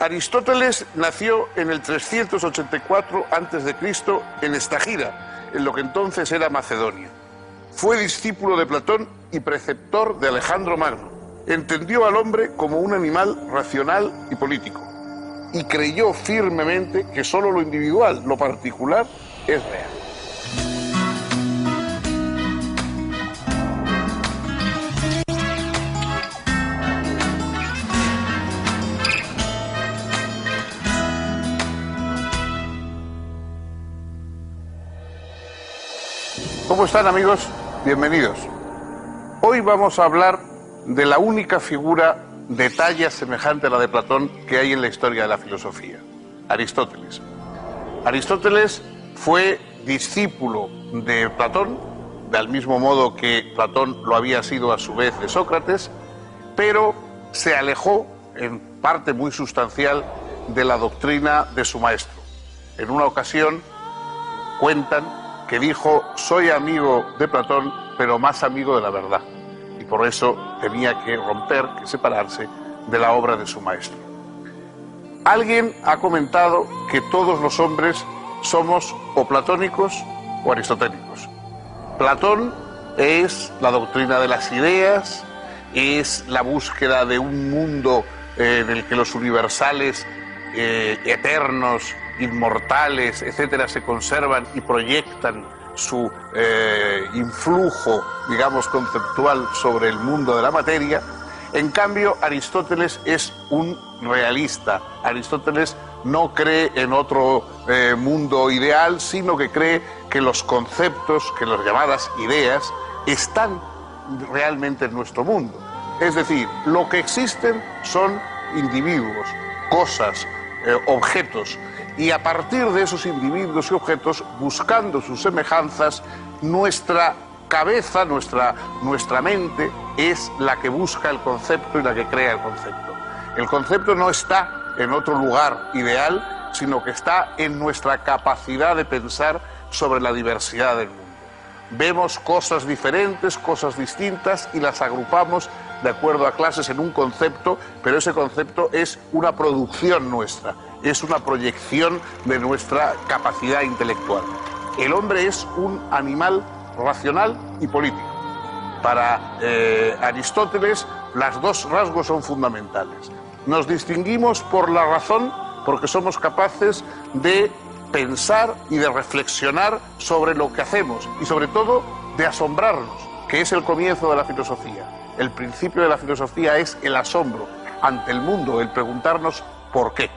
Aristóteles nació en el 384 a.C. en Estagira, en lo que entonces era Macedonia. Fue discípulo de Platón y preceptor de Alejandro Magno. Entendió al hombre como un animal racional y político y creyó firmemente que solo lo individual, lo particular, es real. ¿Cómo están, amigos? Bienvenidos. Hoy vamos a hablar de la única figura de talla semejante a la de Platón que hay en la historia de la filosofía, Aristóteles. Aristóteles fue discípulo de Platón, del mismo modo que Platón lo había sido a su vez de Sócrates, pero se alejó en parte muy sustancial de la doctrina de su maestro. En una ocasión cuentan que dijo: soy amigo de Platón, pero más amigo de la verdad. Y por eso tenía que romper, que separarse de la obra de su maestro. Alguien ha comentado que todos los hombres somos o platónicos o aristotélicos. Platón es la doctrina de las ideas, es la búsqueda de un mundo en el que los universales eternos, inmortales, etcétera, se conservan y proyectan su influjo, digamos, conceptual sobre el mundo de la materia. En cambio, Aristóteles es un realista. Aristóteles no cree en otro mundo ideal, sino que cree que los conceptos, que las llamadas ideas, están realmente en nuestro mundo. Es decir, lo que existen son individuos, cosas, objetos, y a partir de esos individuos y objetos, buscando sus semejanzas, nuestra cabeza, nuestra mente es la que busca el concepto y la que crea el concepto. El concepto no está en otro lugar ideal, sino que está en nuestra capacidad de pensar sobre la diversidad del mundo. Vemos cosas diferentes, cosas distintas, y las agrupamos de acuerdo a clases en un concepto, pero ese concepto es una producción nuestra, es una proyección de nuestra capacidad intelectual. El hombre es un animal racional y político. Para Aristóteles, los dos rasgos son fundamentales. Nos distinguimos por la razón, porque somos capaces de pensar y de reflexionar sobre lo que hacemos y sobre todo de asombrarnos, que es el comienzo de la filosofía. El principio de la filosofía es el asombro ante el mundo, el preguntarnos por qué.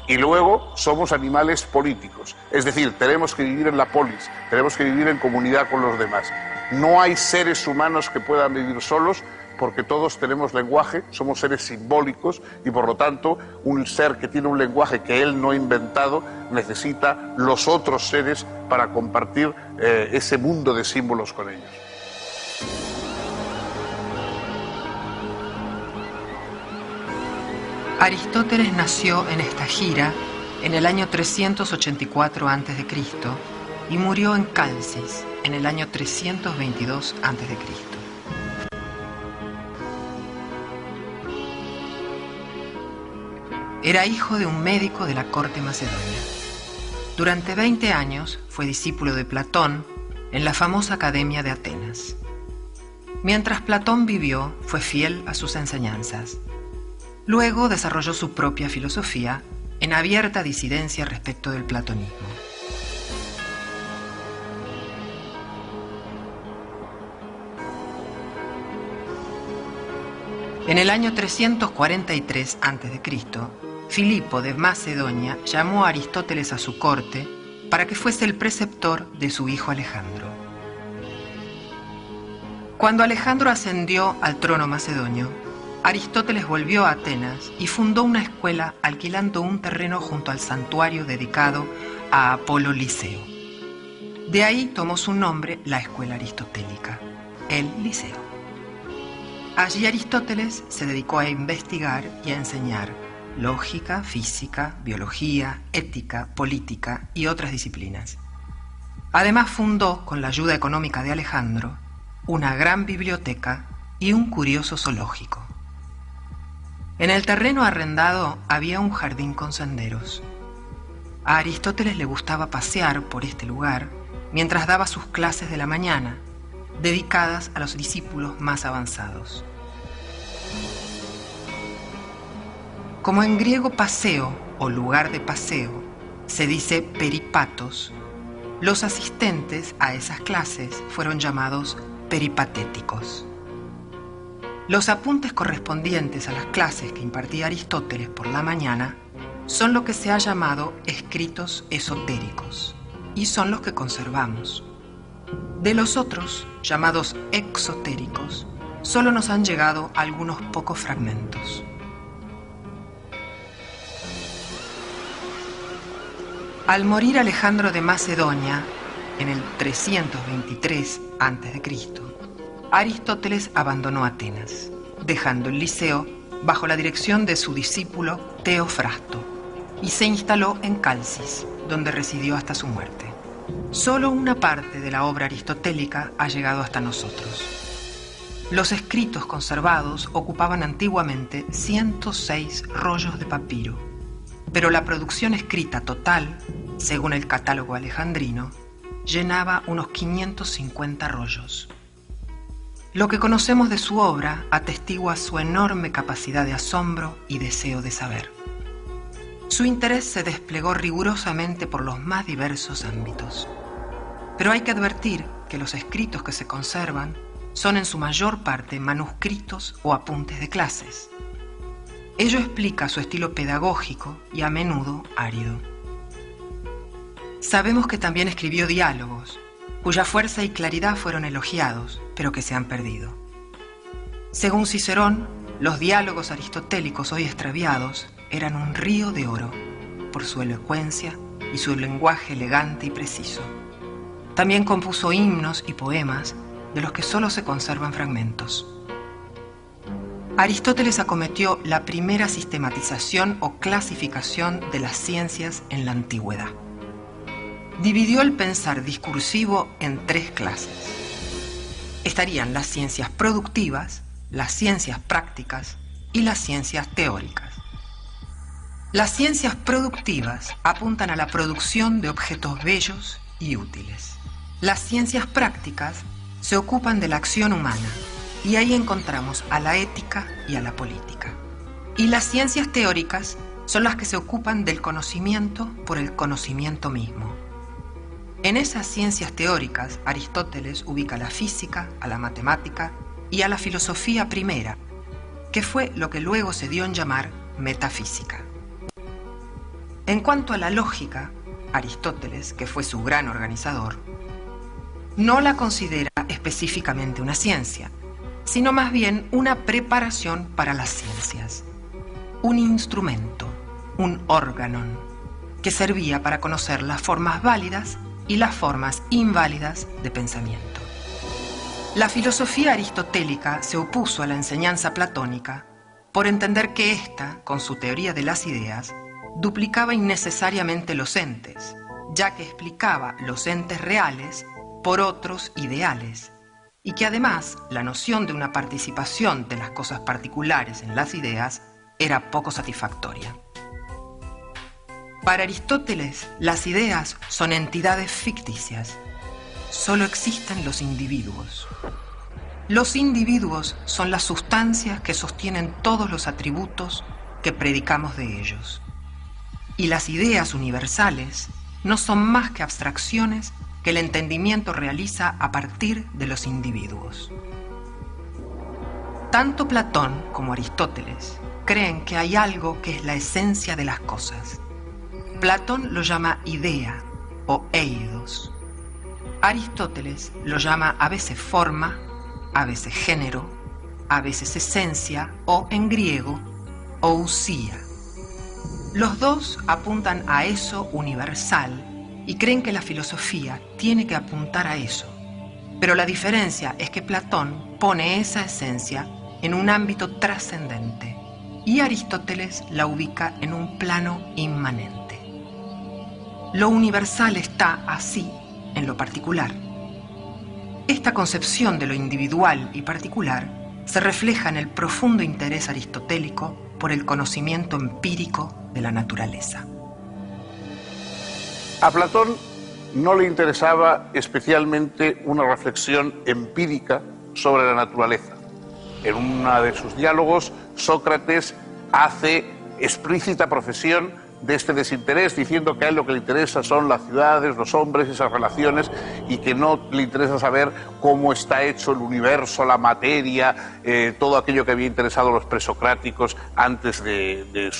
Y luego somos animales políticos, es decir, tenemos que vivir en la polis, tenemos que vivir en comunidad con los demás. No hay seres humanos que puedan vivir solos, porque todos tenemos lenguaje, somos seres simbólicos, y por lo tanto un ser que tiene un lenguaje que él no ha inventado necesita los otros seres para compartir ese mundo de símbolos con ellos. Aristóteles nació en Estagira en el año 384 a.C. y murió en Calcis en el año 322 a.C. Era hijo de un médico de la corte macedonia. Durante 20 años fue discípulo de Platón en la famosa Academia de Atenas. Mientras Platón vivió, fue fiel a sus enseñanzas. Luego desarrolló su propia filosofía en abierta disidencia respecto del platonismo. En el año 343 a.C., Filipo de Macedonia llamó a Aristóteles a su corte para que fuese el preceptor de su hijo Alejandro. Cuando Alejandro ascendió al trono macedonio, Aristóteles volvió a Atenas y fundó una escuela alquilando un terreno junto al santuario dedicado a Apolo Liceo. De ahí tomó su nombre la escuela aristotélica, el Liceo. Allí Aristóteles se dedicó a investigar y a enseñar lógica, física, biología, ética, política y otras disciplinas. Además fundó, con la ayuda económica de Alejandro, una gran biblioteca y un curioso zoológico. En el terreno arrendado había un jardín con senderos. A Aristóteles le gustaba pasear por este lugar mientras daba sus clases de la mañana, dedicadas a los discípulos más avanzados. Como en griego paseo o lugar de paseo se dice peripatos, los asistentes a esas clases fueron llamados peripatéticos. Los apuntes correspondientes a las clases que impartía Aristóteles por la mañana son lo que se ha llamado escritos esotéricos y son los que conservamos. De los otros, llamados exotéricos, solo nos han llegado algunos pocos fragmentos. Al morir Alejandro de Macedonia, en el 323 a.C., Aristóteles abandonó Atenas, dejando el Liceo bajo la dirección de su discípulo Teofrasto, y se instaló en Calcis, donde residió hasta su muerte. Solo una parte de la obra aristotélica ha llegado hasta nosotros. Los escritos conservados ocupaban antiguamente 106 rollos de papiro, pero la producción escrita total, según el catálogo alejandrino, llenaba unos 550 rollos. Lo que conocemos de su obra atestigua su enorme capacidad de asombro y deseo de saber. Su interés se desplegó rigurosamente por los más diversos ámbitos. Pero hay que advertir que los escritos que se conservan son en su mayor parte manuscritos o apuntes de clases. Ello explica su estilo pedagógico y a menudo árido. Sabemos que también escribió diálogos, cuya fuerza y claridad fueron elogiados, pero que se han perdido. Según Cicerón, los diálogos aristotélicos hoy extraviados eran un río de oro, por su elocuencia y su lenguaje elegante y preciso. También compuso himnos y poemas, de los que solo se conservan fragmentos. Aristóteles acometió la primera sistematización o clasificación de las ciencias en la antigüedad. Dividió el pensar discursivo en 3 clases. Estarían las ciencias productivas, las ciencias prácticas y las ciencias teóricas. Las ciencias productivas apuntan a la producción de objetos bellos y útiles. Las ciencias prácticas se ocupan de la acción humana y ahí encontramos a la ética y a la política. Y las ciencias teóricas son las que se ocupan del conocimiento por el conocimiento mismo. En esas ciencias teóricas, Aristóteles ubica a la física, a la matemática y a la filosofía primera, que fue lo que luego se dio en llamar metafísica. En cuanto a la lógica, Aristóteles, que fue su gran organizador, no la considera específicamente una ciencia, sino más bien una preparación para las ciencias, un instrumento, un órganon, que servía para conocer las formas válidas y las formas inválidas de pensamiento. La filosofía aristotélica se opuso a la enseñanza platónica por entender que ésta, con su teoría de las ideas, duplicaba innecesariamente los entes, ya que explicaba los entes reales por otros ideales, y que además la noción de una participación de las cosas particulares en las ideas era poco satisfactoria. Para Aristóteles, las ideas son entidades ficticias. Solo existen los individuos. Los individuos son las sustancias que sostienen todos los atributos que predicamos de ellos. Y las ideas universales no son más que abstracciones que el entendimiento realiza a partir de los individuos. Tanto Platón como Aristóteles creen que hay algo que es la esencia de las cosas. Platón lo llama idea o eidos. Aristóteles lo llama a veces forma, a veces género, a veces esencia o, en griego, ousia. Los dos apuntan a eso universal y creen que la filosofía tiene que apuntar a eso. Pero la diferencia es que Platón pone esa esencia en un ámbito trascendente y Aristóteles la ubica en un plano inmanente. Lo universal está así en lo particular. Esta concepción de lo individual y particular se refleja en el profundo interés aristotélico por el conocimiento empírico de la naturaleza. A Platón no le interesaba especialmente una reflexión empírica sobre la naturaleza. En uno de sus diálogos, Sócrates hace explícita profesión de este desinterés, diciendo que a él lo que le interesa son las ciudades, los hombres, esas relaciones, y que no le interesa saber cómo está hecho el universo, la materia, todo aquello que había interesado a los presocráticos antes de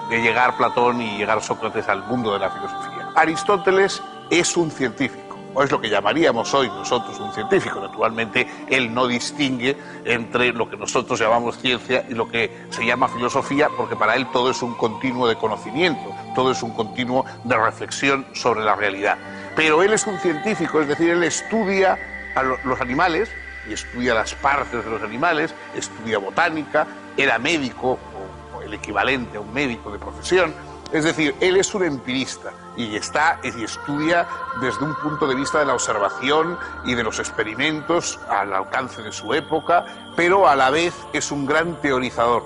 llegar Platón y llegar Sócrates al mundo de la filosofía. Aristóteles es un científico, o es lo que llamaríamos hoy nosotros un científico. Naturalmente, él no distingue entre lo que nosotros llamamos ciencia y lo que se llama filosofía, porque para él todo es un continuo de conocimiento, todo es un continuo de reflexión sobre la realidad. Pero él es un científico, es decir, él estudia a los animales y estudia las partes de los animales, estudia botánica, era médico, o el equivalente a un médico de profesión. Es decir, él es un empirista y estudia desde un punto de vista de la observación y de los experimentos al alcance de su época, pero a la vez es un gran teorizador.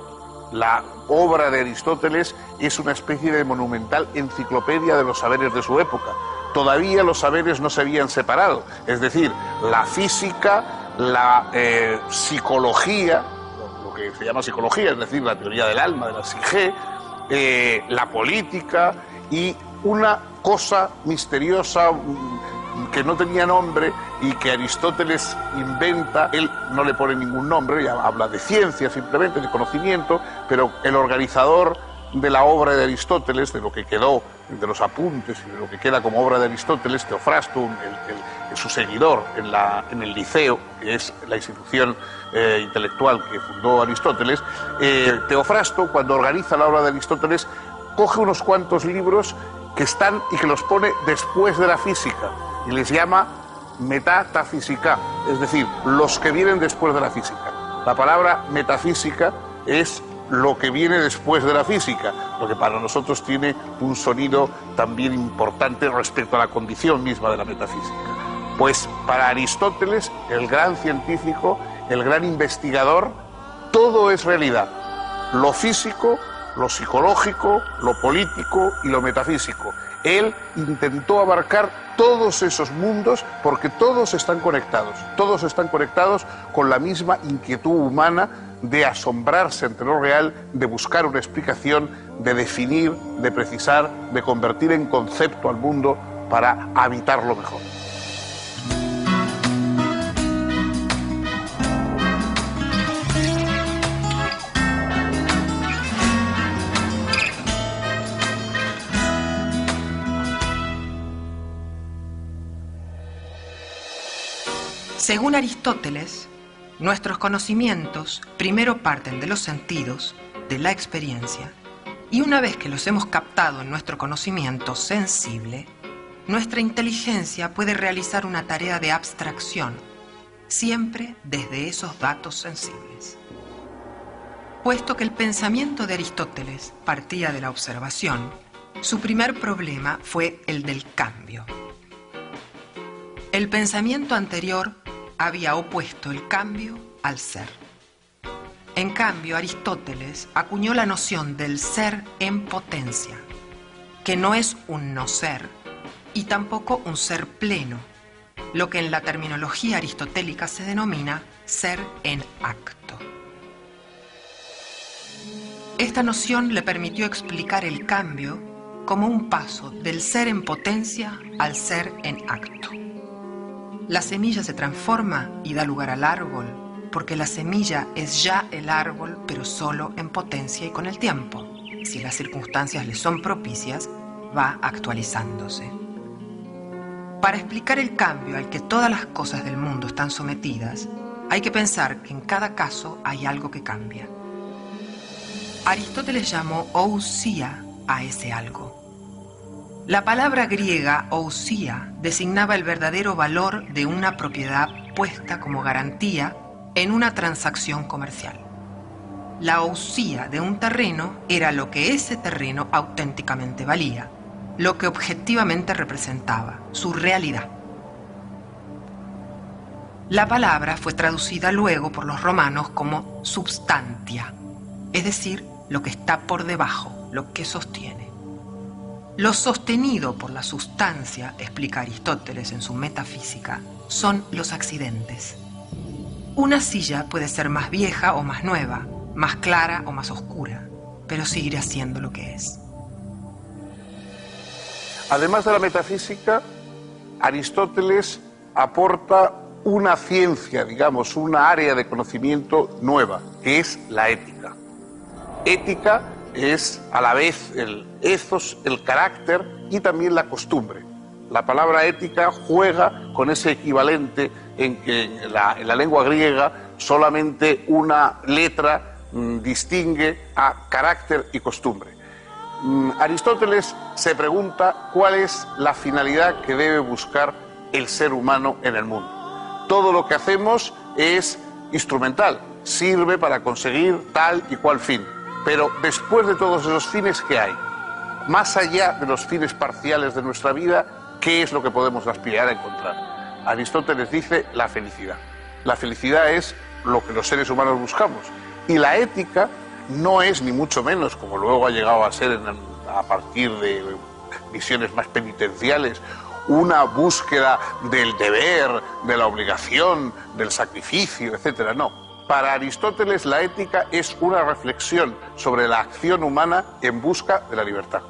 La obra de Aristóteles es una especie de monumental enciclopedia de los saberes de su época. Todavía los saberes no se habían separado, es decir, la física, la psicología, lo que se llama psicología, es decir, la teoría del alma, de la psique, la política y una cosa misteriosa que no tenía nombre y que Aristóteles inventa. Él no le pone ningún nombre, ya habla de ciencia simplemente, de conocimiento, pero el organizador de la obra de Aristóteles, de lo que quedó, de los apuntes y de lo que queda como obra de Aristóteles, Teofrasto, su seguidor en el Liceo, que es la institución intelectual que fundó Aristóteles, Teofrasto, cuando organiza la obra de Aristóteles, coge unos cuantos libros que están y que los pone después de la física y les llama metafísica, es decir, los que vienen después de la física. La palabra metafísica es lo que viene después de la física, lo que para nosotros tiene un sonido también importante respecto a la condición misma de la metafísica. Pues para Aristóteles, el gran científico, el gran investigador, todo es realidad. Lo físico, lo psicológico, lo político y lo metafísico. Él intentó abarcar todos esos mundos porque todos están conectados con la misma inquietud humana de asombrarse ante lo real, de buscar una explicación, de definir, de precisar, de convertir en concepto al mundo para habitarlo mejor. Según Aristóteles, nuestros conocimientos primero parten de los sentidos, de la experiencia, y una vez que los hemos captado en nuestro conocimiento sensible, nuestra inteligencia puede realizar una tarea de abstracción, siempre desde esos datos sensibles. Puesto que el pensamiento de Aristóteles partía de la observación, su primer problema fue el del cambio. El pensamiento anterior había opuesto el cambio al ser. En cambio, Aristóteles acuñó la noción del ser en potencia, que no es un no ser y tampoco un ser pleno, lo que en la terminología aristotélica se denomina ser en acto. Esta noción le permitió explicar el cambio como un paso del ser en potencia al ser en acto. La semilla se transforma y da lugar al árbol, porque la semilla es ya el árbol, pero solo en potencia y con el tiempo. Si las circunstancias le son propicias, va actualizándose. Para explicar el cambio al que todas las cosas del mundo están sometidas, hay que pensar que en cada caso hay algo que cambia. Aristóteles llamó ousia a ese algo. La palabra griega ousia designaba el verdadero valor de una propiedad puesta como garantía en una transacción comercial. La ousia de un terreno era lo que ese terreno auténticamente valía, lo que objetivamente representaba, su realidad. La palabra fue traducida luego por los romanos como substantia, es decir, lo que está por debajo, lo que sostiene. Lo sostenido por la sustancia, explica Aristóteles en su Metafísica, son los accidentes. Una silla puede ser más vieja o más nueva, más clara o más oscura, pero seguirá siendo lo que es. Además de la metafísica, Aristóteles aporta una ciencia, digamos, una área de conocimiento nueva, que es la ética. Ética es a la vez el ethos, el carácter y también la costumbre. La palabra ética juega con ese equivalente en que en la lengua griega solamente una letra distingue a carácter y costumbre. Aristóteles se pregunta cuál es la finalidad que debe buscar el ser humano en el mundo. Todo lo que hacemos es instrumental, sirve para conseguir tal y cual fin. Pero después de todos esos fines, ¿qué hay? Más allá de los fines parciales de nuestra vida, ¿qué es lo que podemos aspirar a encontrar? Aristóteles dice la felicidad. La felicidad es lo que los seres humanos buscamos. Y la ética no es ni mucho menos, como luego ha llegado a ser a partir de visiones más penitenciales, una búsqueda del deber, de la obligación, del sacrificio, etc. No. Para Aristóteles la ética es una reflexión sobre la acción humana en busca de la libertad.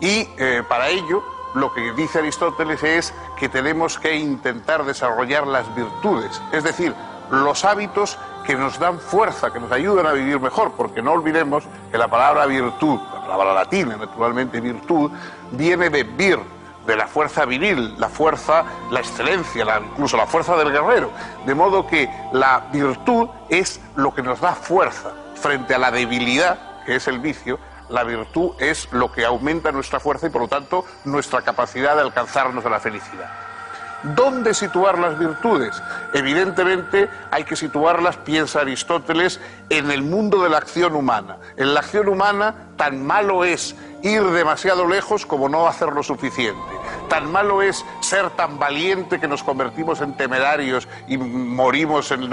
Y para ello lo que dice Aristóteles es que tenemos que intentar desarrollar las virtudes, es decir, los hábitos que nos dan fuerza, que nos ayudan a vivir mejor, porque no olvidemos que la palabra virtud, la palabra latina naturalmente virtud, viene de vir, de la fuerza viril, la fuerza, la excelencia, incluso la fuerza del guerrero. De modo que la virtud es lo que nos da fuerza frente a la debilidad, que es el vicio. La virtud es lo que aumenta nuestra fuerza y por lo tanto nuestra capacidad de alcanzarnos a la felicidad. ¿Dónde situar las virtudes? Evidentemente hay que situarlas, piensa Aristóteles, en el mundo de la acción humana. En la acción humana tan malo es ir demasiado lejos como no hacer lo suficiente. Tan malo es ser tan valiente que nos convertimos en temerarios y morimos en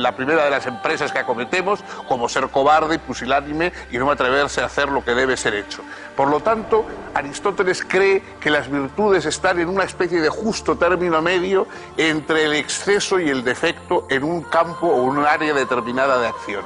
la primera de las empresas que acometemos, como ser cobarde y pusilánime y no atreverse a hacer lo que debe ser hecho. Por lo tanto, Aristóteles cree que las virtudes están en una especie de justo término medio entre el exceso y el defecto en un campo o un área determinada de acción.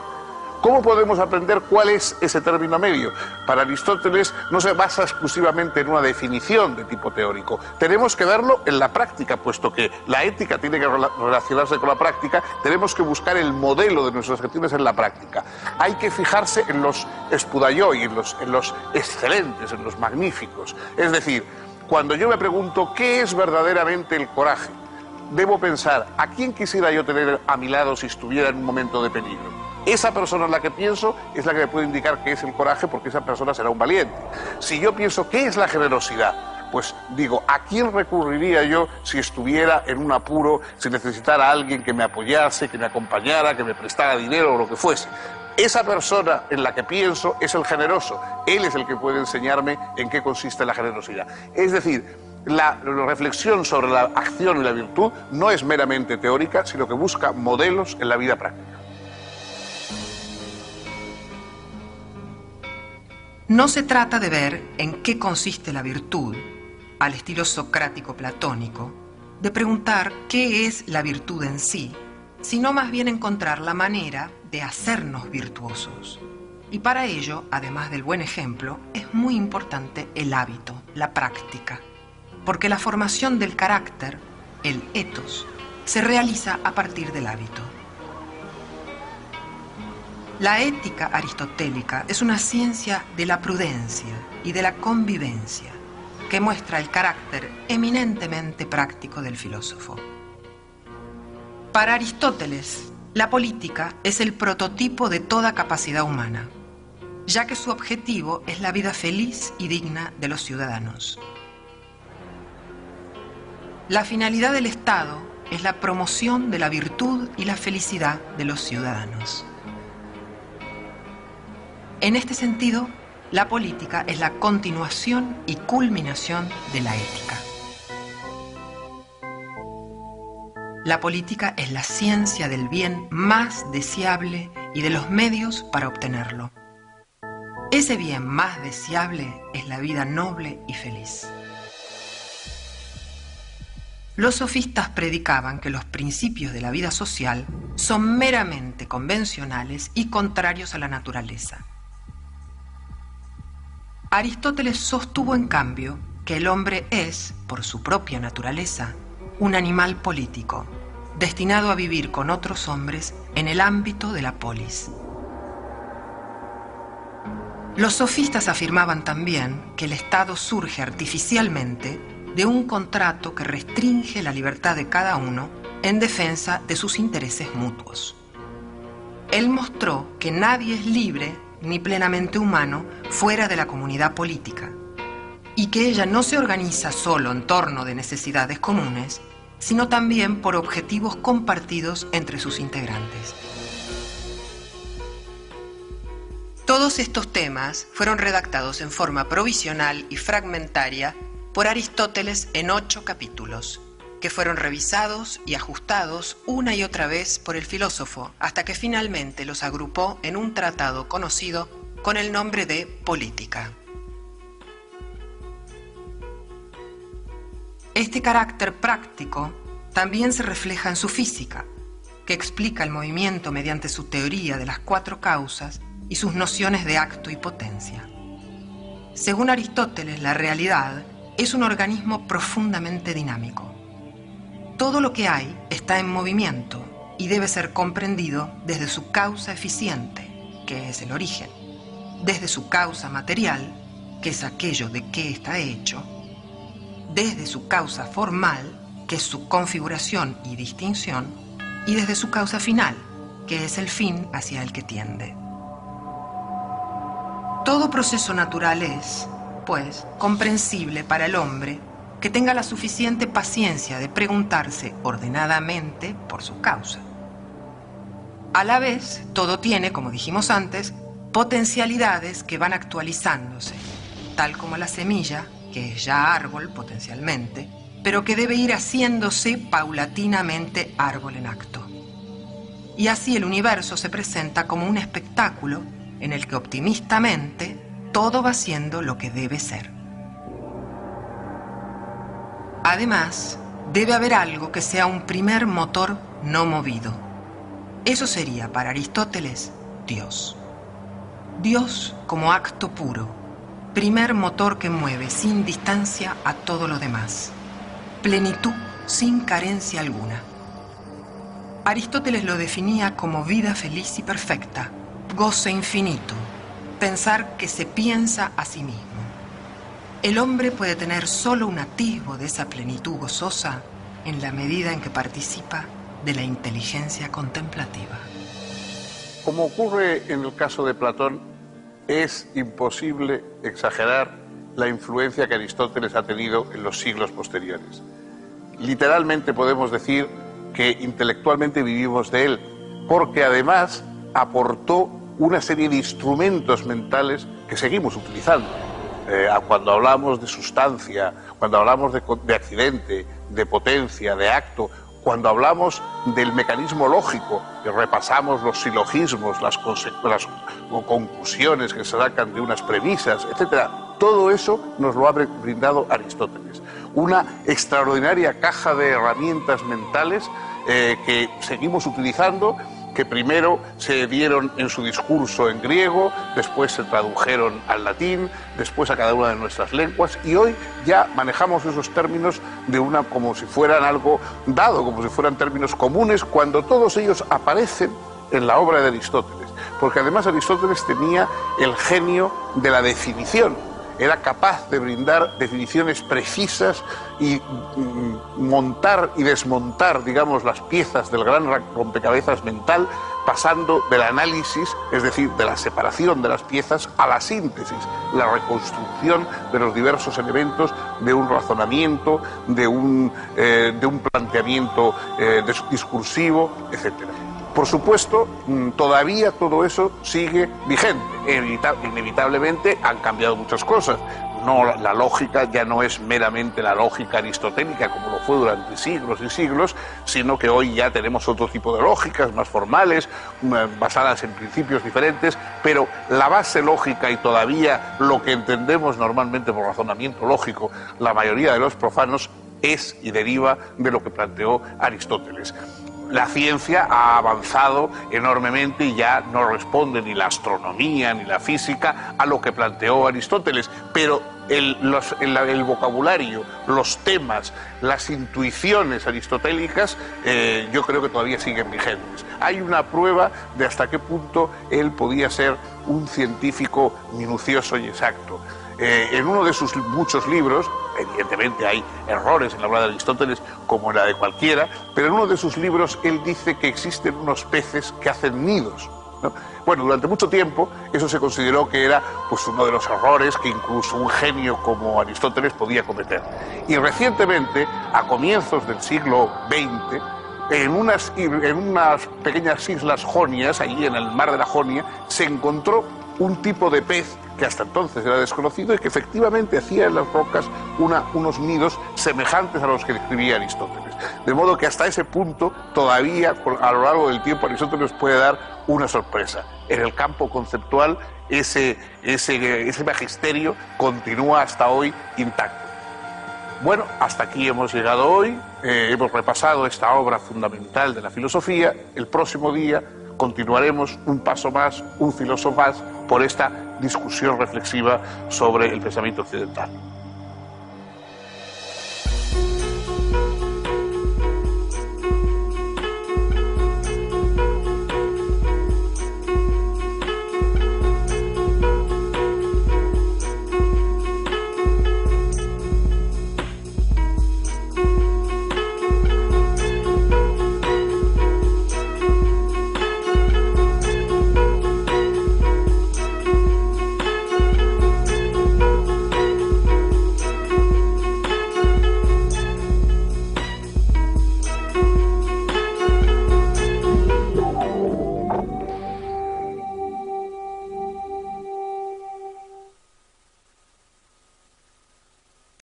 ¿Cómo podemos aprender cuál es ese término medio? Para Aristóteles no se basa exclusivamente en una definición de tipo teórico. Tenemos que verlo en la práctica, puesto que la ética tiene que relacionarse con la práctica, tenemos que buscar el modelo de nuestras acciones en la práctica. Hay que fijarse en los spudaioi, en los excelentes, en los magníficos. Es decir, cuando yo me pregunto qué es verdaderamente el coraje, debo pensar, ¿a quién quisiera yo tener a mi lado si estuviera en un momento de peligro? Esa persona en la que pienso es la que me puede indicar qué es el coraje, porque esa persona será un valiente. Si yo pienso qué es la generosidad, pues digo, ¿a quién recurriría yo si estuviera en un apuro, si necesitara a alguien que me apoyase, que me acompañara, que me prestara dinero o lo que fuese? Esa persona en la que pienso es el generoso. Él es el que puede enseñarme en qué consiste la generosidad. Es decir, la reflexión sobre la acción y la virtud no es meramente teórica, sino que busca modelos en la vida práctica. No se trata de ver en qué consiste la virtud, al estilo socrático-platónico, de preguntar qué es la virtud en sí, sino más bien encontrar la manera de hacernos virtuosos. Y para ello, además del buen ejemplo, es muy importante el hábito, la práctica, porque la formación del carácter, el ethos, se realiza a partir del hábito. La ética aristotélica es una ciencia de la prudencia y de la convivencia que muestra el carácter eminentemente práctico del filósofo. Para Aristóteles, la política es el prototipo de toda capacidad humana, ya que su objetivo es la vida feliz y digna de los ciudadanos. La finalidad del Estado es la promoción de la virtud y la felicidad de los ciudadanos. En este sentido, la política es la continuación y culminación de la ética. La política es la ciencia del bien más deseable y de los medios para obtenerlo. Ese bien más deseable es la vida noble y feliz. Los sofistas predicaban que los principios de la vida social son meramente convencionales y contrarios a la naturaleza. Aristóteles sostuvo, en cambio, que el hombre es, por su propia naturaleza, un animal político, destinado a vivir con otros hombres en el ámbito de la polis. Los sofistas afirmaban también que el Estado surge artificialmente de un contrato que restringe la libertad de cada uno en defensa de sus intereses mutuos. Él mostró que nadie es libre ni plenamente humano fuera de la comunidad política, y que ella no se organiza solo en torno de necesidades comunes, sino también por objetivos compartidos entre sus integrantes. Todos estos temas fueron redactados en forma provisional y fragmentaria por Aristóteles en 8 capítulos, que fueron revisados y ajustados una y otra vez por el filósofo, hasta que finalmente los agrupó en un tratado conocido con el nombre de Política. Este carácter práctico también se refleja en su física, que explica el movimiento mediante su teoría de las 4 causas y sus nociones de acto y potencia. Según Aristóteles, la realidad es un organismo profundamente dinámico. Todo lo que hay está en movimiento y debe ser comprendido desde su causa eficiente, que es el origen, desde su causa material, que es aquello de qué está hecho, desde su causa formal, que es su configuración y distinción, y desde su causa final, que es el fin hacia el que tiende. Todo proceso natural es, pues, comprensible para el hombre que tenga la suficiente paciencia de preguntarse ordenadamente por su causa. A la vez, todo tiene, como dijimos antes, potencialidades que van actualizándose, tal como la semilla, que es ya árbol potencialmente, pero que debe ir haciéndose paulatinamente árbol en acto. Y así el universo se presenta como un espectáculo en el que optimistamente todo va siendo lo que debe ser. Además, debe haber algo que sea un primer motor no movido. Eso sería para Aristóteles Dios. Dios como acto puro, primer motor que mueve sin distancia a todo lo demás. Plenitud sin carencia alguna. Aristóteles lo definía como vida feliz y perfecta, goce infinito, pensar que se piensa a sí mismo. El hombre puede tener solo un atisbo de esa plenitud gozosa en la medida en que participa de la inteligencia contemplativa. Como ocurre en el caso de Platón, es imposible exagerar la influencia que Aristóteles ha tenido en los siglos posteriores. Literalmente podemos decir que intelectualmente vivimos de él, porque además aportó una serie de instrumentos mentales que seguimos utilizando. Cuando hablamos de sustancia, cuando hablamos de accidente, de potencia, de acto, cuando hablamos del mecanismo lógico, que repasamos los silogismos, las conclusiones que se sacan de unas premisas, etc., todo eso nos lo ha brindado Aristóteles. Una extraordinaria caja de herramientas mentales que seguimos utilizando, que primero se dieron en su discurso en griego, después se tradujeron al latín, después a cada una de nuestras lenguas, y hoy ya manejamos esos términos como si fueran algo dado, como si fueran términos comunes, cuando todos ellos aparecen en la obra de Aristóteles, porque además Aristóteles tenía el genio de la definición. Era capaz de brindar definiciones precisas y montar y desmontar, digamos, las piezas del gran rompecabezas mental, pasando del análisis, es decir, de la separación de las piezas, a la síntesis, la reconstrucción de los diversos elementos de un razonamiento, de un planteamiento discursivo, etc. Por supuesto, todavía todo eso sigue vigente. Inevitablemente han cambiado muchas cosas. la lógica ya no es meramente la lógica aristotélica como lo fue durante siglos y siglos, sino que hoy ya tenemos otro tipo de lógicas más formales, basadas en principios diferentes, pero la base lógica y todavía lo que entendemos normalmente por razonamiento lógico la mayoría de los profanos es y deriva de lo que planteó Aristóteles. La ciencia ha avanzado enormemente y ya no responde ni la astronomía ni la física a lo que planteó Aristóteles, pero el vocabulario, los temas, las intuiciones aristotélicas yo creo que todavía siguen vigentes. Hay una prueba de hasta qué punto él podía ser un científico minucioso y exacto. En uno de sus muchos libros, evidentemente hay errores en la obra de Aristóteles como en la de cualquiera, pero en uno de sus libros él dice que existen unos peces que hacen nidos, ¿no? Bueno, durante mucho tiempo eso se consideró que era pues uno de los errores que incluso un genio como Aristóteles podía cometer. Y recientemente, a comienzos del siglo XX, en unas pequeñas islas jonias, allí en el mar de la Jonia, se encontró un tipo de pez que hasta entonces era desconocido y que efectivamente hacía en las rocas unos nidos semejantes a los que describía Aristóteles. De modo que hasta ese punto todavía a lo largo del tiempo Aristóteles puede dar una sorpresa. En el campo conceptual ese magisterio continúa hasta hoy intacto. Bueno, hasta aquí hemos llegado hoy, hemos repasado esta obra fundamental de la filosofía. El próximo día continuaremos un paso más, un filósofo más, por esta discusión reflexiva sobre el pensamiento occidental.